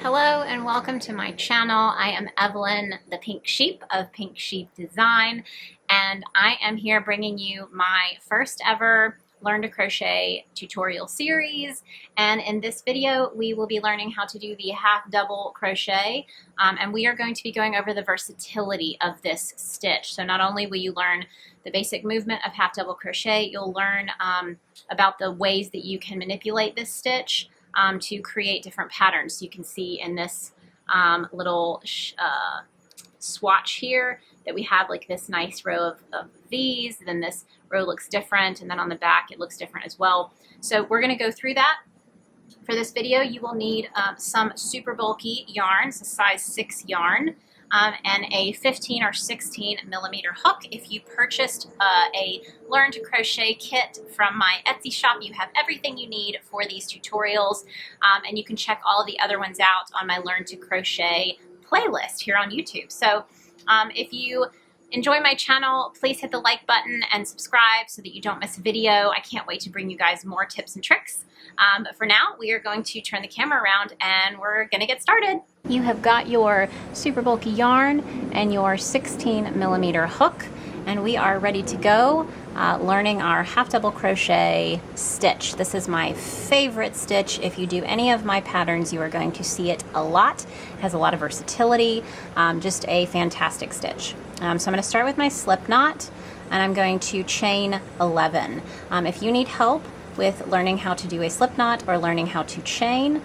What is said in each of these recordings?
Hello and welcome to my channel. I am Evelyn, the Pink Sheep of Pink Sheep Design, and I am here bringing you my first ever Learn to Crochet tutorial series. And in this video, we will be learning how to do the half double crochet, and we are going to be going over the versatility of this stitch. So not only will you learn the basic movement of half double crochet, you'll learn about the ways that you can manipulate this stitch to create different patterns. You can see in this little swatch here that we have like this nice row of V's, then this row looks different, and then on the back it looks different as well. So we're going to go through that. For this video you will need some super bulky yarns, a size 6 yarn, and a 15 or 16 millimeter hook. If you purchased a Learn to Crochet kit from my Etsy shop, you have everything you need for these tutorials, and you can check all of the other ones out on my Learn to Crochet playlist here on YouTube. So if you enjoy my channel, please hit the like button and subscribe so that you don't miss a video. I can't wait to bring you guys more tips and tricks. But for now, we are going to turn the camera around and we're gonna get started. You have got your super bulky yarn and your 16 millimeter hook, and we are ready to go learning our half double crochet stitch. This is my favorite stitch. If you do any of my patterns, you are going to see it a lot. It has a lot of versatility, just a fantastic stitch. So I'm going to start with my slip knot, and I'm going to chain 11. If you need help with learning how to do a slip knot or learning how to chain,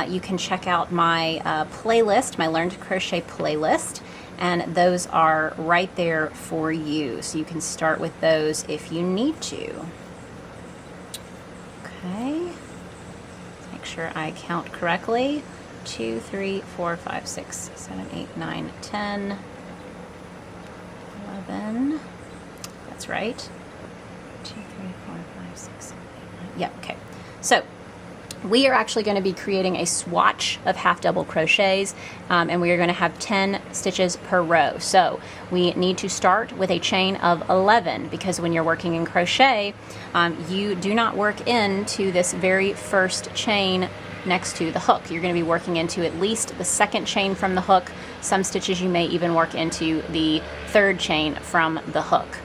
you can check out my playlist, my Learn to Crochet playlist, and those are right there for you. So you can start with those if you need to. Okay, let's make sure I count correctly. 2, 3, 4, 5, 6, 7, 8, 9, 10, 11. That's right. 2, 3, 4, 5, 6, 7, 8, 9. Yep, okay. So we are actually going to be creating a swatch of half double crochets, and we are going to have 10 stitches per row. So we need to start with a chain of 11, because when you're working in crochet, you do not work into this very first chain next to the hook. You're going to be working into at least the second chain from the hook. Some stitches you may even work into the third chain from the hook.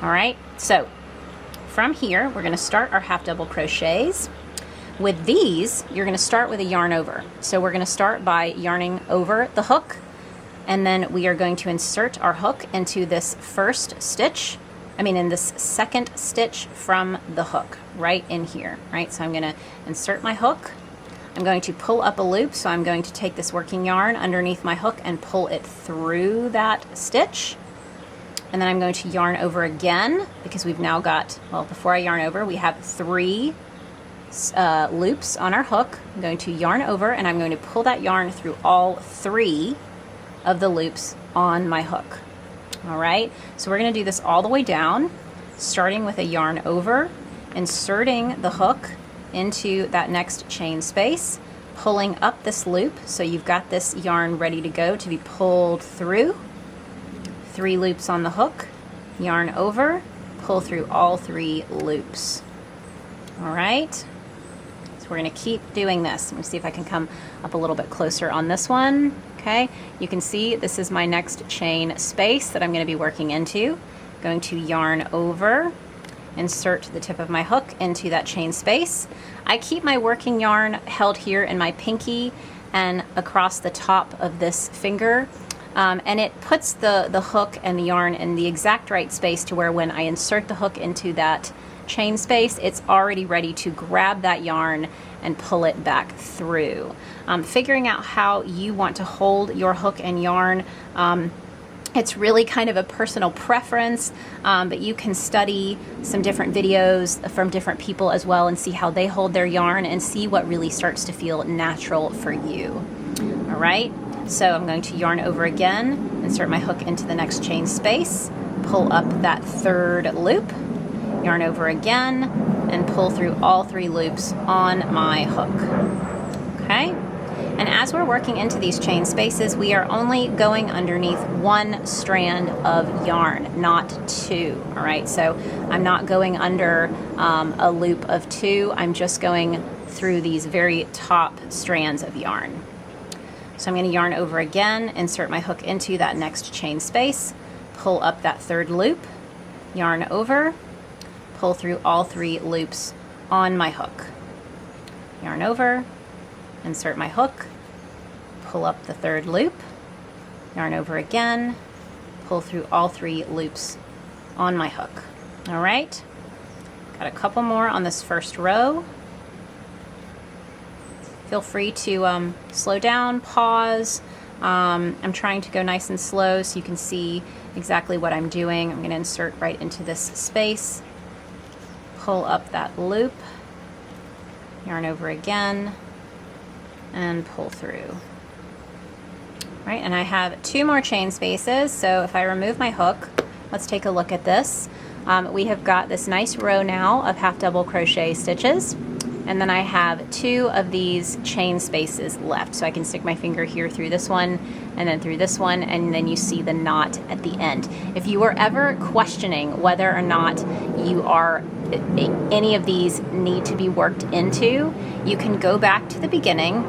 All right, so from here we're going to start our half double crochets. With these, you're going to start with a yarn over. So we're going to start by yarning over the hook, and then we are going to insert our hook into this first stitch, in this second stitch from the hook, right in here, right? So I'm going to insert my hook. I'm going to pull up a loop, so I'm going to take this working yarn underneath my hook and pull it through that stitch. And then I'm going to yarn over again, because we've now got, well, before I yarn over, we have 3 loops on our hook. I'm going to yarn over, and I'm going to pull that yarn through all 3 of the loops on my hook. All right, so we're going to do this all the way down, starting with a yarn over, inserting the hook into that next chain space, pulling up this loop, so you've got this yarn ready to go to be pulled through. 3 loops on the hook, yarn over, pull through all 3 loops. All right, we're going to keep doing this. Let me see if I can come up a little bit closer on this one. Okay, you can see this is my next chain space that I'm going to be working into. Going to yarn over, insert the tip of my hook into that chain space. I keep my working yarn held here in my pinky and across the top of this finger, and it puts the hook and the yarn in the exact right space to where when I insert the hook into that chain space, it's already ready to grab that yarn and pull it back through. Figuring out how you want to hold your hook and yarn, it's really kind of a personal preference, but you can study some different videos from different people as well and see how they hold their yarn and see what really starts to feel natural for you. All right, so I'm going to yarn over again, insert my hook into the next chain space, pull up that 3rd loop, yarn over again, and pull through all 3 loops on my hook. Okay, and as we're working into these chain spaces, we are only going underneath 1 strand of yarn, not 2. All right, so I'm not going under a loop of 2. I'm just going through these very top strands of yarn. So I'm going to yarn over again, insert my hook into that next chain space, pull up that third loop, yarn over, pull through all 3 loops on my hook. Yarn over, insert my hook, pull up the third loop, yarn over again, pull through all 3 loops on my hook. All right, got a couple more on this first row. Feel free to slow down, pause. I'm trying to go nice and slow so you can see exactly what I'm doing. I'm going to insert right into this space, pull up that loop, yarn over again, and pull through. Right, and I have 2 more chain spaces, so if I remove my hook, let's take a look at this. We have got this nice row now of half double crochet stitches, and then I have 2 of these chain spaces left. So I can stick my finger here through this one and then through this one, and then you see the knot at the end. If you were ever questioning whether or not you are any of these need to be worked into, you can go back to the beginning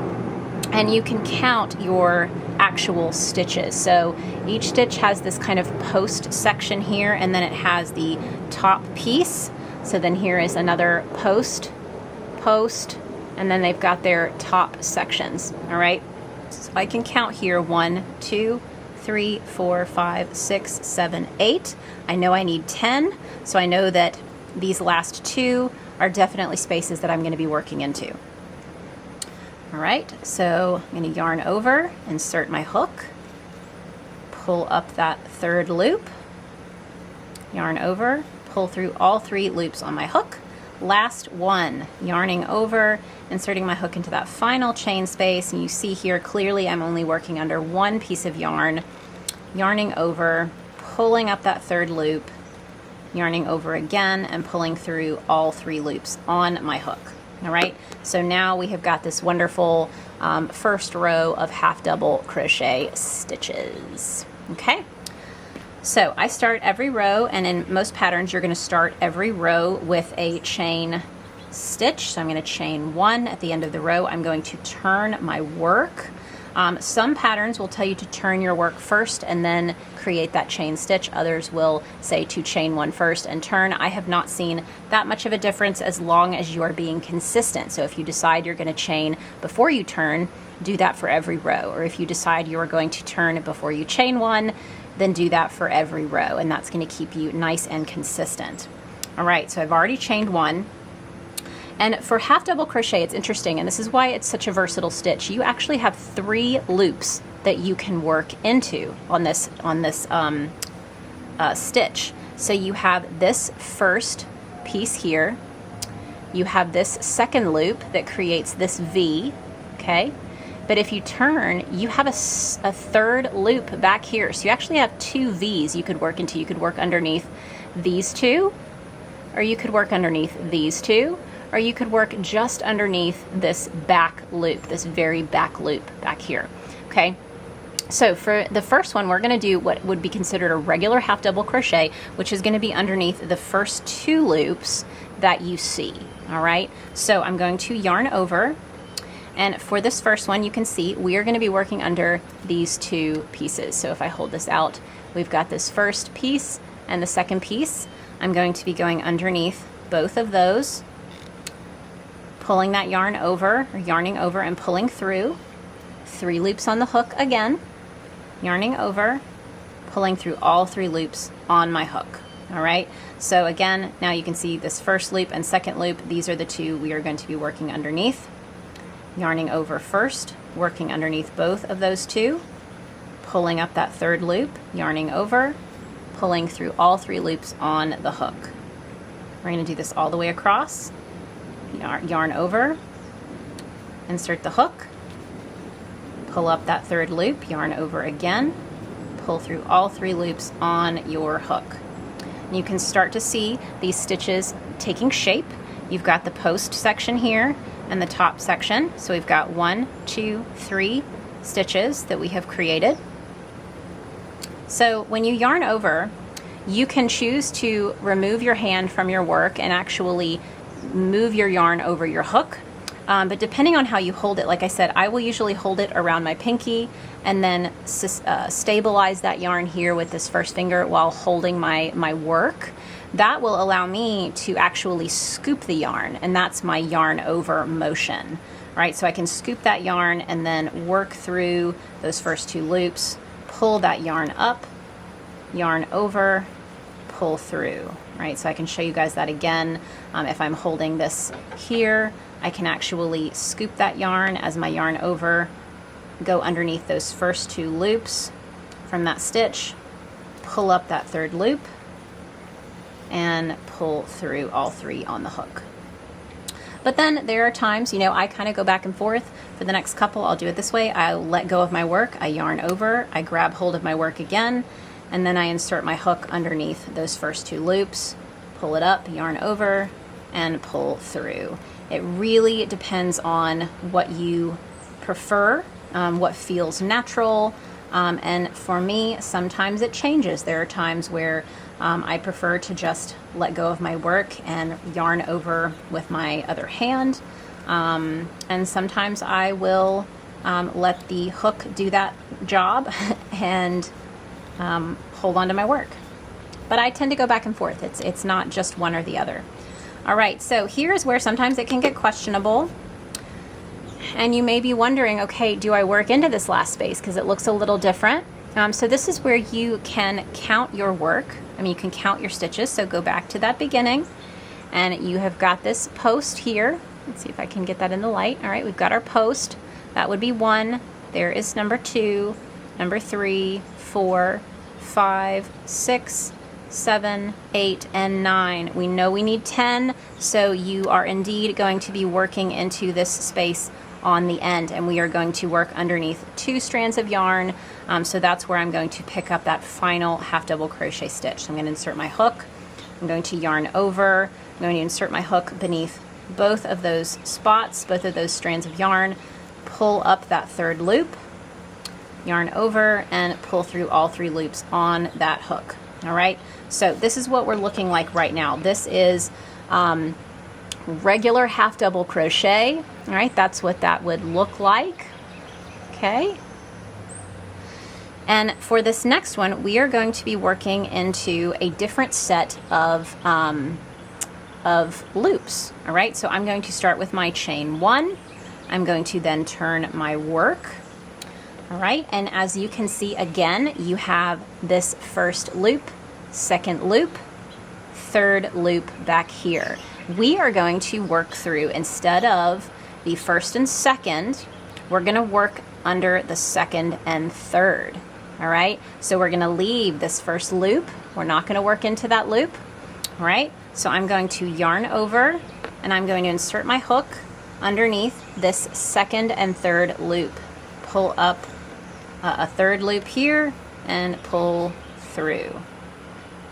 and you can count your actual stitches. So each stitch has this kind of post section here, and then it has the top piece. So then here is another post, and then they've got their top sections. All right, so I can count here 1, 2, 3, 4, 5, 6, 7, 8. I know I need 10, so I know that these last 2 are definitely spaces that I'm going to be working into. All right, so I'm going to yarn over, insert my hook, pull up that third loop, yarn over, pull through all 3 loops on my hook. Last one, yarning over, inserting my hook into that final chain space, and you see here clearly I'm only working under 1 piece of yarn, yarning over, pulling up that third loop, yarning over again, and pulling through all 3 loops on my hook. All right, so now we have got this wonderful first row of half double crochet stitches. Okay, so I start every row, and in most patterns you're going to start every row with a chain stitch. So I'm going to chain 1 at the end of the row. I'm going to turn my work. Some patterns will tell you to turn your work first and then create that chain stitch. Others will say to chain 1 first and turn. I have not seen that much of a difference as long as you are being consistent. So if you decide you're going to chain before you turn, do that for every row. Or if you decide you are going to turn before you chain 1, then do that for every row, and that's going to keep you nice and consistent. All right, so I've already chained 1. And for half double crochet, it's interesting, and this is why it's such a versatile stitch. You actually have 3 loops that you can work into on this stitch. So you have this first piece here, you have this second loop that creates this V, okay? But if you turn, you have a third loop back here. So you actually have 2 V's you could work into. You could work underneath these 2, or you could work underneath these 2, or you could work just underneath this back loop, this very back loop back here, okay? So for the first one, we're going to do what would be considered a regular half double crochet, which is going to be underneath the first 2 loops that you see, all right? So I'm going to yarn over, and for this first one, you can see we are going to be working under these 2 pieces. So if I hold this out, we've got this first piece and the second piece. I'm going to be going underneath both of those, pulling that yarn over, or yarning over and pulling through, 3 loops on the hook again, yarning over, pulling through all 3 loops on my hook. All right, so again, now you can see this first loop and second loop. These are the 2 we are going to be working underneath. Yarning over first, working underneath both of those 2, pulling up that third loop, yarning over, pulling through all 3 loops on the hook. We're going to do this all the way across. Yarn over, insert the hook, pull up that third loop, yarn over again, pull through all 3 loops on your hook. And you can start to see these stitches taking shape. You've got the post section here and the top section. So we've got 1, 2, 3 stitches that we have created. So when you yarn over, you can choose to remove your hand from your work and actually move your yarn over your hook. But depending on how you hold it, like I said, I will usually hold it around my pinky and then stabilize that yarn here with this first finger while holding my work. That will allow me to actually scoop the yarn, and that's my yarn over motion, right? So I can scoop that yarn and then work through those first 2 loops, pull that yarn up, yarn over, pull through, right? So I can show you guys that again. If I'm holding this here, I can actually scoop that yarn as my yarn over, go underneath those first 2 loops from that stitch, pull up that 3rd loop, and pull through all 3 on the hook. But then there are times, you know, I kind of go back and forth. For the next couple, I'll do it this way. I'll let go of my work, I yarn over, I grab hold of my work again, and then I insert my hook underneath those first 2 loops, pull it up, yarn over, and pull through. It really depends on what you prefer, what feels natural, and for me, sometimes it changes. There are times where I prefer to just let go of my work and yarn over with my other hand, and sometimes I will let the hook do that job and hold on to my work. But I tend to go back and forth. It's not just one or the other. All right, so here's where sometimes it can get questionable. And you may be wondering, okay, do I work into this last space? Because it looks a little different. So this is where you can count your work. I mean, you can count your stitches. So go back to that beginning, and you have got this post here. Let's see if I can get that in the light. All right, we've got our post. That would be 1. There is number 2, number 3, 4, 5, 6, 7, 8, and 9. We know we need 10, so you are indeed going to be working into this space on the end, and we are going to work underneath 2 strands of yarn. So that's where I'm going to pick up that final half double crochet stitch. So I'm going to insert my hook, I'm going to yarn over, I'm going to insert my hook beneath both of those spots, both of those strands of yarn, pull up that 3rd loop, yarn over, and pull through all 3 loops on that hook. All right, so this is what we're looking like right now. This is regular half double crochet. All right, that's what that would look like. Okay. And for this next one, we are going to be working into a different set of loops. All right, so I'm going to start with my chain 1. I'm going to then turn my work. All right, and as you can see again, you have this first loop, 2nd loop, 3rd loop back here. We are going to work through, instead of the 1st and 2nd, we're going to work under the 2nd and 3rd. All right, so we're going to leave this first loop. We're not going to work into that loop. All right, so I'm going to yarn over, and I'm going to insert my hook underneath this 2nd and 3rd loop. Pull up a 3rd loop here and pull through.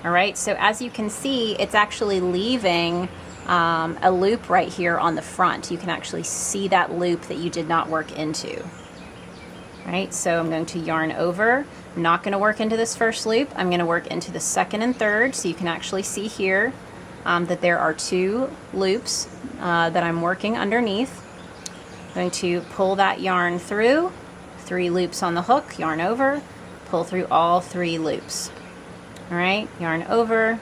All right, so as you can see, it's actually leaving a loop right here on the front. You can actually see that loop that you did not work into. All right, so I'm going to yarn over. I'm not going to work into this first loop. I'm going to work into the 2nd and 3rd, so you can actually see here that there are 2 loops that I'm working underneath. I'm going to pull that yarn through, 3 loops on the hook, yarn over, pull through all 3 loops. All right, yarn over,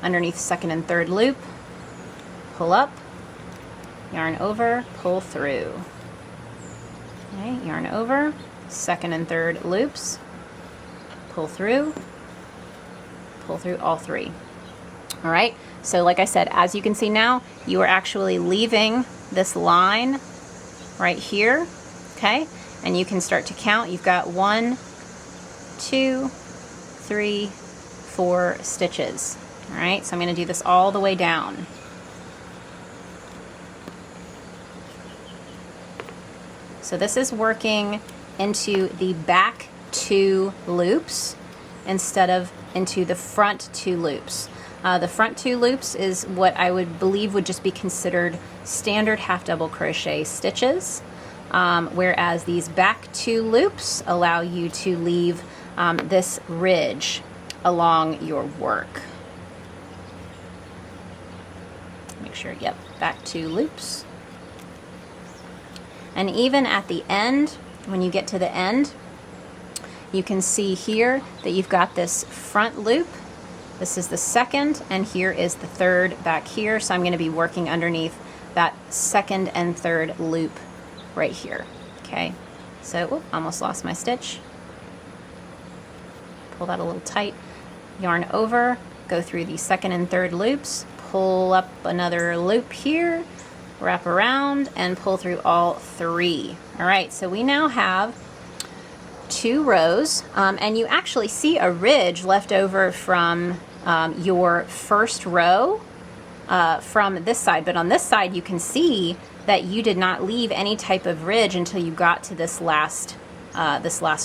underneath 2nd and 3rd loop, pull up, yarn over, pull through. Okay, yarn over, 2nd and 3rd loops, pull through all 3. All right, so like I said, as you can see now, you are actually leaving this line right here, okay? And you can start to count. You've got 1, 2, 3, 4 stitches. All right, so I'm going to do this all the way down. So this is working into the back 2 loops instead of into the front 2 loops. The front 2 loops is what I would believe would just be considered standard half double crochet stitches, whereas these back 2 loops allow you to leave this ridge along your work. Make sure, yep, back 2 loops. And even at the end, when you get to the end, you can see here that you've got this front loop. This is the second, and here is the third back here. So I'm going to be working underneath that second and third loop right here. Okay, so almost lost my stitch. Pull that a little tight. Yarn over, go through the second and third loops, pull up another loop here, wrap around, and pull through all 3. All right, so we now have 2 rows, and you actually see a ridge left over from your first row from this side, but on this side you can see that you did not leave any type of ridge until you got to this last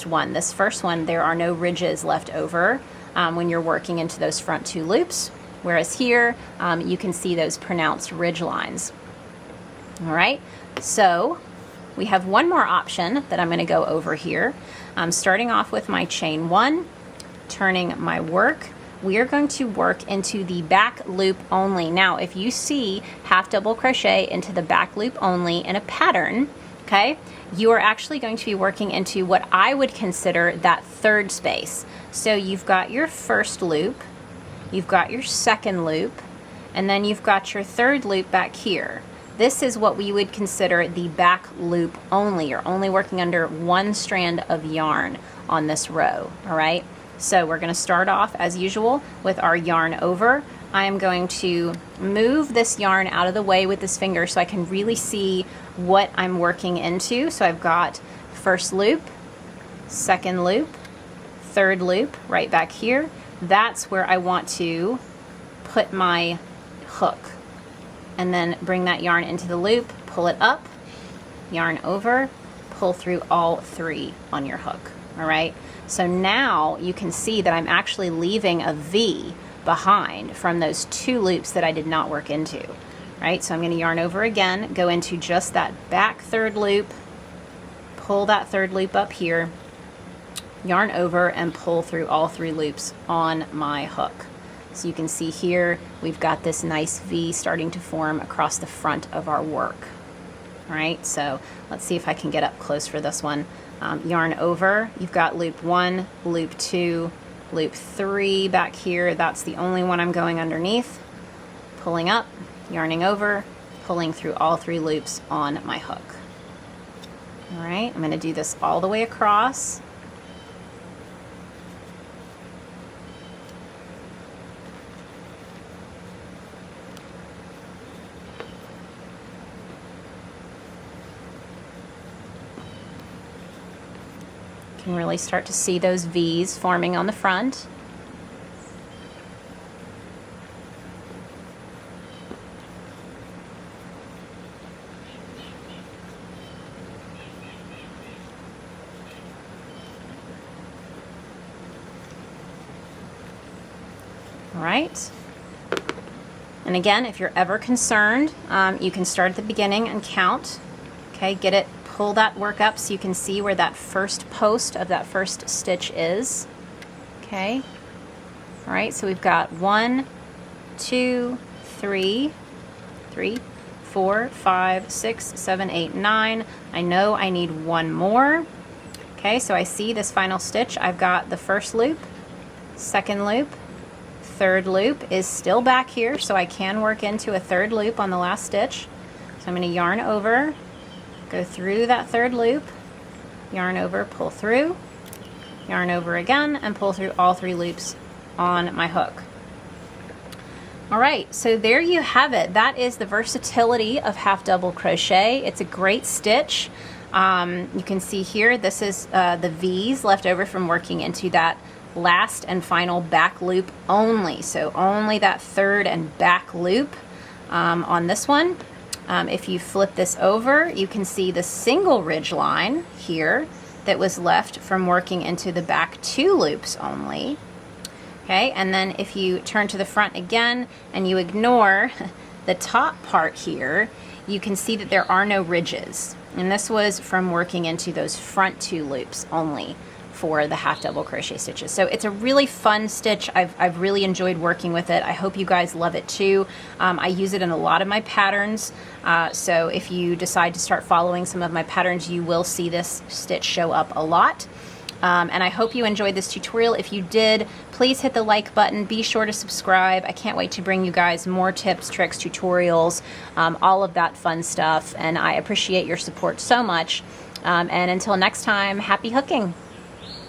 one. This first one, there are no ridges left over when you're working into those front 2 loops, whereas here you can see those pronounced ridge lines. All right, so we have one more option that I'm going to go over here. I'm starting off with my chain 1, turning my work. We are going to work into the back loop only. Now, if you see half double crochet into the back loop only in a pattern, okay, you are actually going to be working into what I would consider that third space. So you've got your first loop, you've got your second loop, and then you've got your third loop back here. This is what we would consider the back loop only. You're only working under 1 strand of yarn on this row, all right? So we're going to start off as usual with our yarn over. I am going to move this yarn out of the way with this finger so I can really see what I'm working into. So I've got first loop, second loop, third loop right back here. That's where I want to put my hook. And then bring that yarn into the loop, pull it up, yarn over, pull through all 3 on your hook, all right? So now you can see that I'm actually leaving a V behind from those 2 loops that I did not work into, right? So I'm going to yarn over again, go into just that back third loop, pull that third loop up here, yarn over, and pull through all 3 loops on my hook. So you can see here we've got this nice V starting to form across the front of our work. All right, so let's see if I can get up close for this one. Yarn over, you've got loop 1, loop 2, loop 3 back here. That's the only one I'm going underneath. Pulling up, yarning over, pulling through all 3 loops on my hook. All right, I'm going to do this all the way across. You can really start to see those V's forming on the front. All right. And again, if you're ever concerned, you can start at the beginning and count. Okay, get it. Pull that work up so you can see where that first post of that first stitch is. Okay. All right, so we've got 1, 2, 3, 4, 5, 6, 7, 8, 9. I know I need 1 more. Okay, so I see this final stitch. I've got the first loop, second loop, third loop is still back here, so I can work into a third loop on the last stitch. So I'm going to yarn over, go through that third loop, yarn over, pull through, yarn over again, and pull through all 3 loops on my hook. All right, so there you have it. That is the versatility of half double crochet. It's a great stitch. You can see here, this is the V's left over from working into that last and final back loop only. So only that third and back loop on this one. If you flip this over, you can see the single ridge line here that was left from working into the back 2 loops only. Okay, and then if you turn to the front again and you ignore the top part here, you can see that there are no ridges. And this was from working into those front 2 loops only for the half double crochet stitches. So it's a really fun stitch. I've really enjoyed working with it. I hope you guys love it too. I use it in a lot of my patterns. So if you decide to start following some of my patterns, you will see this stitch show up a lot. And I hope you enjoyed this tutorial. If you did, please hit the like button. Be sure to subscribe. I can't wait to bring you guys more tips, tricks, tutorials, all of that fun stuff. And I appreciate your support so much. And until next time, happy hooking.